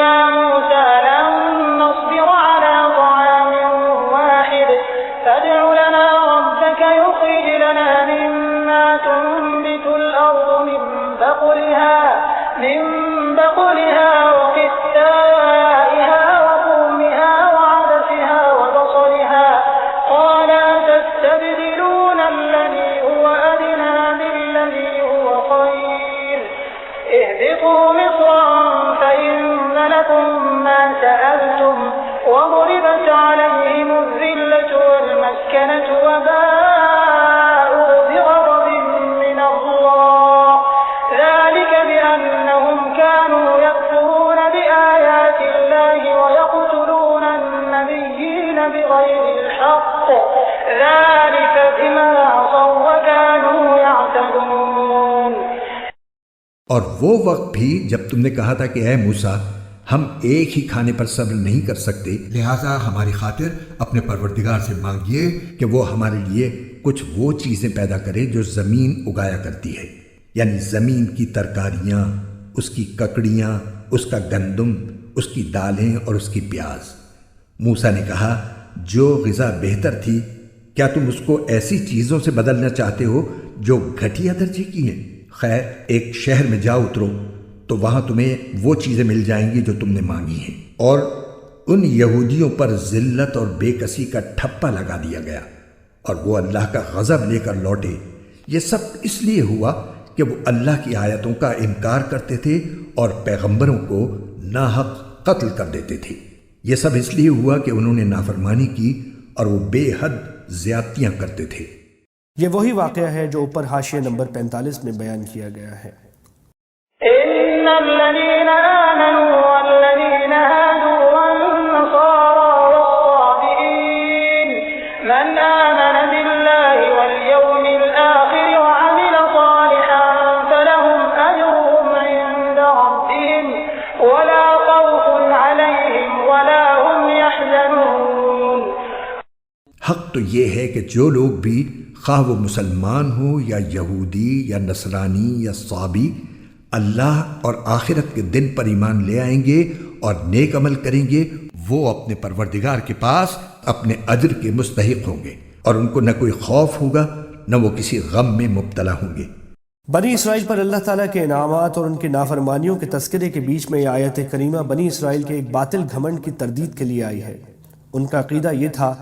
يا موسى لن نصبر على طعام واحد فادع لنا ربك يخرج لنا مما تنبت الأرض من بقلها وقثائها وفومها وعدسها وبصلها قال أتستبدلون الذي هو أدنى بالذي هو خير اهبطوا مصرا فإن لكم ما سألتم وضربت عليهم الذلة والمسكنة وباءوا بغضب من الله ذلك بأنهم كانوا يكفرون بآيات الله ويقتلون النبيين بغير الحق ذلك بما عصوا وكانوا يعتدون۔ اور وہ وقت بھی جب تم نے کہا تھا کہ اے موسیٰ ہم ایک ہی کھانے پر صبر نہیں کر سکتے، لہٰذا ہماری خاطر اپنے پروردگار سے مانگیے کہ وہ ہمارے لیے کچھ وہ چیزیں پیدا کرے جو زمین اگایا کرتی ہے، یعنی زمین کی ترکاریاں، اس کی ککڑیاں، اس کا گندم، اس کی دالیں اور اس کی پیاز۔ موسیٰ نے کہا جو غذا بہتر تھی کیا تم اس کو ایسی چیزوں سے بدلنا چاہتے ہو جو گھٹیا درجے کی ہیں؟ خیر ایک شہر میں جا اترو تو وہاں تمہیں وہ چیزیں مل جائیں گی جو تم نے مانگی ہیں۔ اور ان یہودیوں پر ذلت اور بے کسی کا ٹھپا لگا دیا گیا اور وہ اللہ کا غضب لے کر لوٹے۔ یہ سب اس لیے ہوا کہ وہ اللہ کی آیتوں کا انکار کرتے تھے اور پیغمبروں کو ناحق قتل کر دیتے تھے۔ یہ سب اس لیے ہوا کہ انہوں نے نافرمانی کی اور وہ بے حد زیادتیاں کرتے تھے۔ یہ وہی واقعہ ہے جو اوپر حاشیہ نمبر 45 میں بیان کیا گیا ہے۔ إن الذين آمنوا والذين هادوا والنصارى والصابئين من آمن بالله واليوم الآخر وعمل صالحا فلهم أجرهم عند ربهم ولا خوف عليهم ولا هم يحزنون۔ حق تو یہ ہے کہ جو لوگ بھی خواہ وہ مسلمان ہو یا یہودی یا نصرانی یا صابی اللہ اور آخرت کے دن پر ایمان لے آئیں گے اور نیک عمل کریں گے وہ اپنے پروردگار کے پاس اپنے اجر کے مستحق ہوں گے اور ان کو نہ کوئی خوف ہوگا نہ وہ کسی غم میں مبتلا ہوں گے۔ بنی اسرائیل پر اللہ تعالیٰ کے انعامات اور ان کی نافرمانیوں کے تذکرے کے بیچ میں یہ آیت کریمہ بنی اسرائیل کے ایک باطل گھمنڈ کی تردید کے لیے آئی ہے۔ ان کا عقیدہ یہ تھا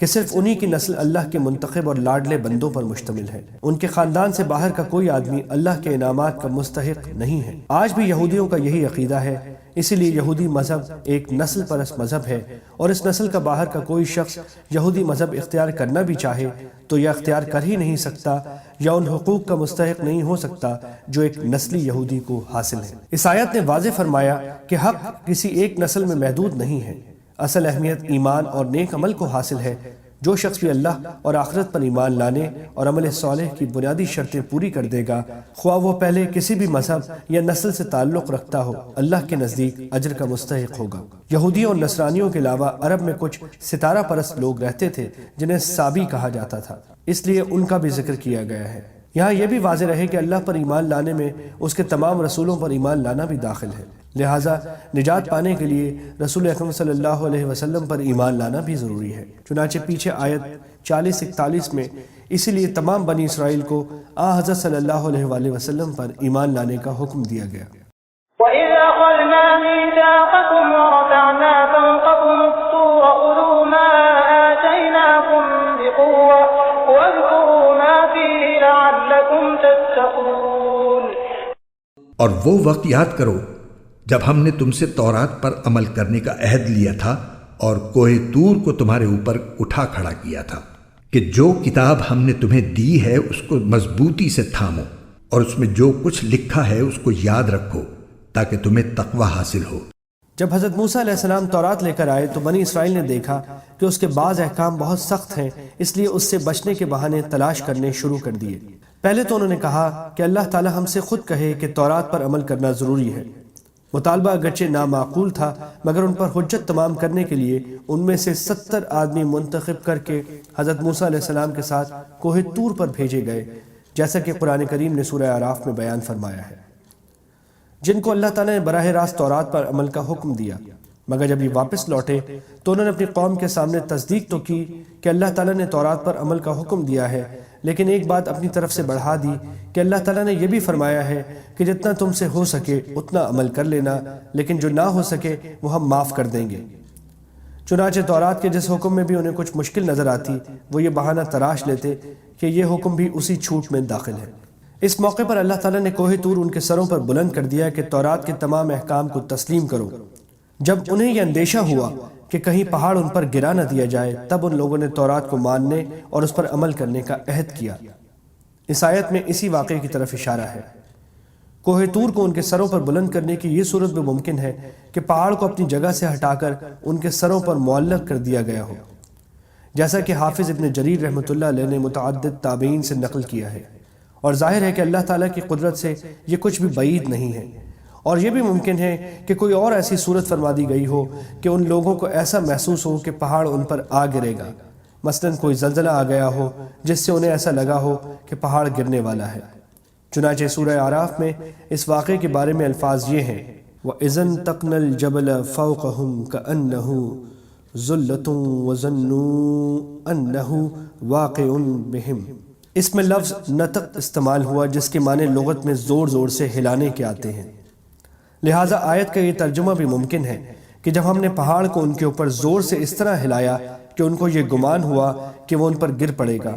کہ صرف انہی کی نسل اللہ کے منتخب اور لاڈلے بندوں پر مشتمل ہے، ان کے خاندان سے باہر کا کوئی آدمی اللہ کے انعامات کا مستحق نہیں ہے۔ آج بھی یہودیوں کا یہی عقیدہ ہے، اسی لیے یہودی مذہب ایک نسل پرست مذہب ہے، اور اس نسل کا باہر کا کوئی شخص یہودی مذہب اختیار کرنا بھی چاہے تو یہ اختیار کر ہی نہیں سکتا یا ان حقوق کا مستحق نہیں ہو سکتا جو ایک نسلی یہودی کو حاصل ہے۔ اس آیت نے واضح فرمایا کہ حق کسی ایک نسل میں محدود نہیں ہے، اصل اہمیت ایمان اور نیک عمل کو حاصل ہے۔ جو شخص بھی اللہ اور آخرت پر ایمان لانے اور عمل صالح کی بنیادی شرطیں پوری کر دے گا، خواہ وہ پہلے کسی بھی مذہب یا نسل سے تعلق رکھتا ہو، اللہ کے نزدیک اجر کا مستحق ہوگا۔ یہودیوں اور نصرانیوں کے علاوہ عرب میں کچھ ستارہ پرست لوگ رہتے تھے جنہیں صابی کہا جاتا تھا، اس لیے ان کا بھی ذکر کیا گیا ہے۔ یہاں یہ بھی واضح رہے کہ اللہ پر ایمان لانے میں اس کے تمام رسولوں پر ایمان لانا بھی داخل ہے، لہٰذا نجات پانے کے لیے رسول اکرم صلی اللہ علیہ وسلم پر ایمان لانا بھی ضروری ہے۔ چنانچہ پیچھے آیت 40-41 میں اسی لیے تمام بنی اسرائیل کو حضرت صلی اللہ علیہ وآلہ وسلم پر ایمان لانے کا حکم دیا گیا۔ وَإِذْ أَخَذْنَا مِيثَاقَكُمْ وَرَفَعْنَا فَوْقَكُمُ الطُّورَ خُذُوا مَا آتَيْنَاكُمْ بِقُوَّةٍ وَاذْكُرُوا مَا فِيهِ لَعَلَّكُمْ تَتَّقُونَ۔ اور وہ وقت یاد کرو جب ہم نے تم سے تورات پر عمل کرنے کا عہد لیا تھا اور کوہ طور کو تمہارے اوپر اٹھا کھڑا کیا تھا کہ جو کتاب ہم نے تمہیں دی ہے اس کو مضبوطی سے تھامو اور اس میں جو کچھ لکھا ہے اس کو یاد رکھو تاکہ تمہیں تقوی حاصل ہو۔ جب حضرت موسیٰ علیہ السلام تورات لے کر آئے تو بنی اسرائیل نے دیکھا کہ اس کے بعض احکام بہت سخت ہیں، اس لیے اس سے بچنے کے بہانے تلاش کرنے شروع کر دیے۔ پہلے تو انہوں نے کہا کہ اللہ تعالی ہم سے خود کہے کہ تورات پر عمل کرنا ضروری ہے۔ مطالبہ اگرچہ نامعقول تھا مگر ان پر حجت تمام کرنے کے لیے ان میں سے 70 آدمی منتخب کر کے حضرت موسیٰ علیہ السلام کے ساتھ کوہ طور پر بھیجے گئے، جیسا کہ قرآن کریم نے سورہ اعراف میں بیان فرمایا ہے۔ جن کو اللہ تعالیٰ نے براہ راست تورات پر عمل کا حکم دیا، مگر جب یہ واپس لوٹے تو انہوں نے اپنی قوم کے سامنے تصدیق تو کی کہ اللہ تعالیٰ نے تورات پر عمل کا حکم دیا ہے، لیکن ایک بات اپنی طرف سے بڑھا دی کہ اللہ تعالیٰ نے یہ بھی فرمایا ہے کہ جتنا تم سے ہو سکے اتنا عمل کر لینا، لیکن جو نہ ہو سکے وہ ہم معاف کر دیں گے۔ چنانچہ تورات کے جس حکم میں بھی انہیں کچھ مشکل نظر آتی وہ یہ بہانہ تراش لیتے کہ یہ حکم بھی اسی چھوٹ میں داخل ہے۔ اس موقع پر اللہ تعالیٰ نے کوہ طور ان کے سروں پر بلند کر دیا کہ تورات کے تمام احکام کو تسلیم کرو۔ جب انہیں یہ اندیشہ ہوا کہ کہیں پہاڑ ان پر گرا نہ دیا جائے، تب ان لوگوں نے تورات کو ماننے اور اس پر عمل کرنے کا عہد کیا۔ اس آیت میں اسی واقعے کی طرف اشارہ ہے۔ کوہ طور کو ان کے سروں پر بلند کرنے کی یہ صورت بھی ممکن ہے کہ پہاڑ کو اپنی جگہ سے ہٹا کر ان کے سروں پر معلق کر دیا گیا ہو، جیسا کہ حافظ ابن جریر رحمۃ اللہ علیہ نے متعدد تابعین سے نقل کیا ہے، اور ظاہر ہے کہ اللہ تعالیٰ کی قدرت سے یہ کچھ بھی بعید نہیں ہے۔ اور یہ بھی ممکن ہے کہ کوئی اور ایسی صورت فرما دی گئی ہو کہ ان لوگوں کو ایسا محسوس ہو کہ پہاڑ ان پر آ گرے گا، مثلاً کوئی زلزلہ آ گیا ہو جس سے انہیں ایسا لگا ہو کہ پہاڑ گرنے والا ہے۔ چنانچہ سورہ اعراف میں اس واقعے کے بارے میں الفاظ یہ ہیں: وَإِذَا انتَقْنَا الْجَبَلَ فَوْقَهُمْ كَأَنَّهُ ظُلَّةٌ وَظَنُّوا أَنَّهُ وَاقِعٌ بِهِمْ۔ اس میں لفظ نطق استعمال ہوا جس کے معنی لغت میں زور زور سے ہلانے کے آتے ہیں، لہٰذا آیت کا یہ ترجمہ بھی ممکن ہے کہ جب ہم نے پہاڑ کو ان کے اوپر زور سے اس طرح ہلایا کہ ان کو یہ گمان ہوا کہ وہ ان پر گر پڑے گا۔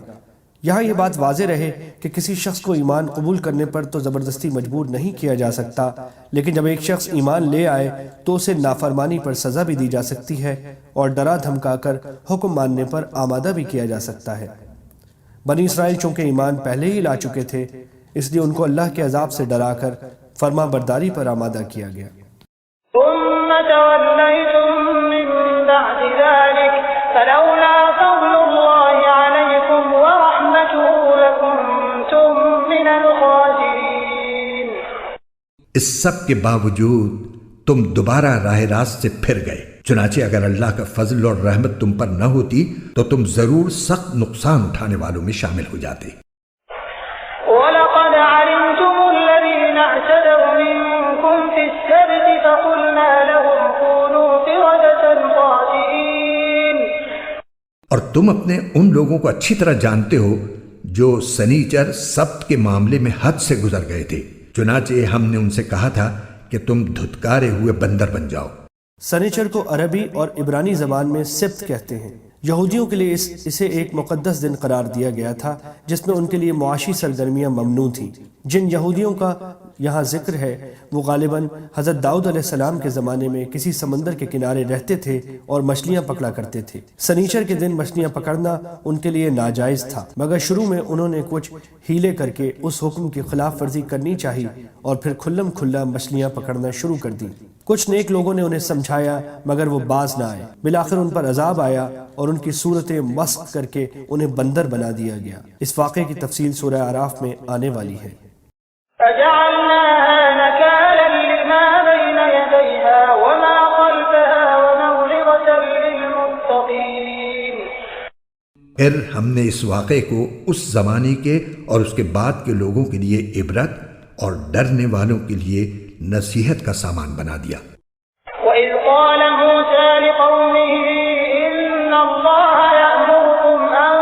یہاں یہ بات واضح رہے کہ کسی شخص کو ایمان قبول کرنے پر تو زبردستی مجبور نہیں کیا جا سکتا، لیکن جب ایک شخص ایمان لے آئے تو اسے نافرمانی پر سزا بھی دی جا سکتی ہے اور ڈرا دھمکا کر حکم ماننے پر آمادہ بھی کیا جا سکتا ہے۔ بنی اسرائیل چونکہ ایمان پہلے ہی لا چکے تھے، اس لیے ان کو اللہ کے عذاب سے ڈرا کر فرما برداری پر آمادہ کیا گیا۔ ثم توليتم من بعد ذلك فلولا فضل الله عليكم ورحمته لكنتم من الخاسرين۔ اس سب کے باوجود تم دوبارہ راہ راست سے پھر گئے، چنانچہ اگر اللہ کا فضل اور رحمت تم پر نہ ہوتی تو تم ضرور سخت نقصان اٹھانے والوں میں شامل ہو جاتے۔ وَلَقَدْ عَلِمْتُمُ الَّذِينَ اعْتَدَوْا مِنكُمْ فِي السَّبْتِ فَقُلْنَا لَهُمْ كُونُوا قِرَدَةً خَاسِئِينَ۔ اور تم اپنے ان لوگوں کو اچھی طرح جانتے ہو جو سنیچر سبت کے معاملے میں حد سے گزر گئے تھے، چنانچہ ہم نے ان سے کہا تھا کہ تم دھتکارے ہوئے بندر بن جاؤ۔ سنیچر کو عربی اور عبرانی زبان میں سبت کہتے ہیں۔ یہودیوں کے لیے اسے ایک مقدس دن قرار دیا گیا تھا جس میں ان کے لیے معاشی سرگرمیاں ممنوع تھیں۔ جن یہودیوں کا یہاں ذکر ہے وہ غالباً حضرت داؤد علیہ السلام کے زمانے میں کسی سمندر کے کنارے رہتے تھے اور مچھلیاں پکڑا کرتے تھے۔ سنیچر کے دن مچھلیاں پکڑنا ان کے لیے ناجائز تھا، مگر شروع میں انہوں نے کچھ ہیلے کر کے اس حکم کی خلاف ورزی کرنی چاہی اور پھر کھلم کھلا مچھلیاں پکڑنا شروع کر دی۔ کچھ نیک لوگوں نے انہیں سمجھایا مگر وہ باز نہ آئے، بالآخر ان پر عذاب آیا اور ان کی صورتیں مسخ کر کے انہیں بندر بنا دیا گیا۔ اس واقعے کی تفصیل سورہ اعراف میں آنے والی ہے۔ فَجَعَلْنَاهَا نَكَالًا لِمَا بَيْنَ يَدَيْهَا وَمَا خَلْفَهَا وَمَوْعِظَةً لِلْمُتَّقِينَ۔ پھر ہم نے اس واقعے کو اس زمانے کے اور اس کے بعد کے لوگوں کے لیے عبرت اور ڈرنے والوں کے لیے نصیحت کا سامان بنا دیا۔ وَإِذْ قَالَ مُوسَى لِقَوْمِهِ إِنَّ اللَّهَ يَأْمُرُكُمْ أَن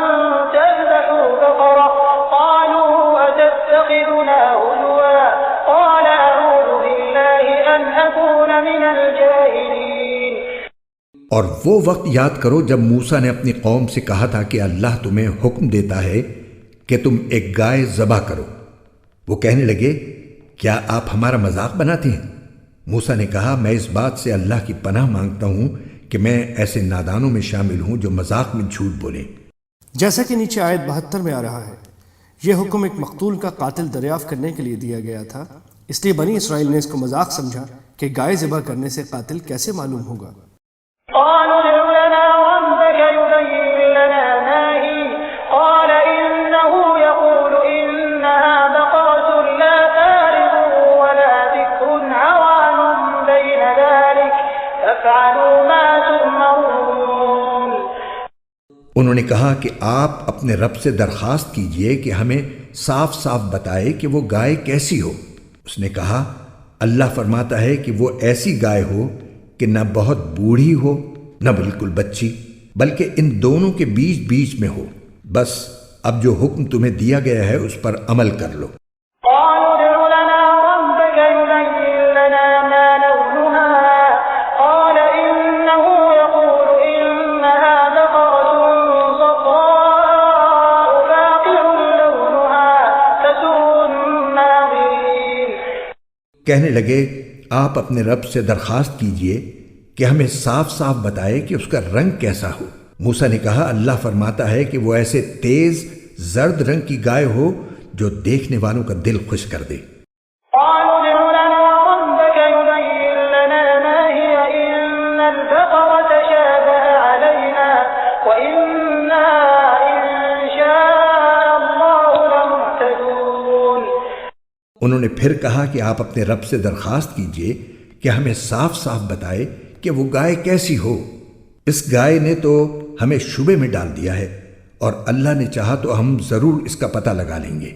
تَذْبَحُوا بَقَرَةً قَالُوا أَتَتَّخِذُنَا هُزُوًا قَالَ أَعُوذُ بِاللَّهِ أَنْ أَكُونَ مِنَ الْجَاهِلِينَ۔ اور وہ وقت یاد کرو جب موسیٰ نے اپنی قوم سے کہا تھا کہ اللہ تمہیں حکم دیتا ہے کہ تم ایک گائے ذبح کرو۔ وہ کہنے لگے کیا آپ ہمارا مذاق بناتے ہیں؟ موسیٰ نے کہا میں اس بات سے اللہ کی پناہ مانگتا ہوں کہ میں ایسے نادانوں میں شامل ہوں جو مذاق میں جھوٹ بولیں۔ جیسا کہ نیچے آیت 72 میں آ رہا ہے، یہ حکم ایک مقتول کا قاتل دریافت کرنے کے لیے دیا گیا تھا، اس لیے بنی اسرائیل نے اس کو مذاق سمجھا کہ گائے ذبح کرنے سے قاتل کیسے معلوم ہوگا۔ قالوا ادع لنا ربك يبين لنا ما هي قال إنه يقول إنها بقرة لا فارض ولا بكر عوان بين ذلك فافعلوا ما تؤمرون۔ انہوں نے کہا کہ آپ اپنے رب سے درخواست کیجئے کہ ہمیں صاف صاف بتائے کہ وہ گائے کیسی ہو۔ اس نے کہا اللہ فرماتا ہے کہ وہ ایسی گائے ہو کہ نہ بہت بوڑھی ہو نہ بالکل بچی، بلکہ ان دونوں کے بیچ بیچ میں ہو۔ بس اب جو حکم تمہیں دیا گیا ہے اس پر عمل کر لو۔ قالوا ادع لنا ربك يبين لنا ما لونها قال إنه يقول إنها بقرة صفراء فاقع لونها تسر الناظرين۔ کہنے لگے آپ اپنے رب سے درخواست کیجئے کہ ہمیں صاف صاف بتائے کہ اس کا رنگ کیسا ہو۔ موسیٰ نے کہا اللہ فرماتا ہے کہ وہ ایسے تیز زرد رنگ کی گائے ہو جو دیکھنے والوں کا دل خوش کر دے۔ قالوا ادع لنا ربك يبين لنا ما هي إن البقرة تشابه علينا وإنا إن شاء الله لمهتدون۔ انہوں نے پھر کہا کہ آپ اپنے رب سے درخواست کیجئے کہ ہمیں صاف صاف بتائے کہ وہ گائے کیسی ہو۔ اس گائے نے تو ہمیں شبے میں ڈال دیا ہے، اور اللہ نے چاہا تو ہم ضرور اس کا پتہ لگا لیں گے۔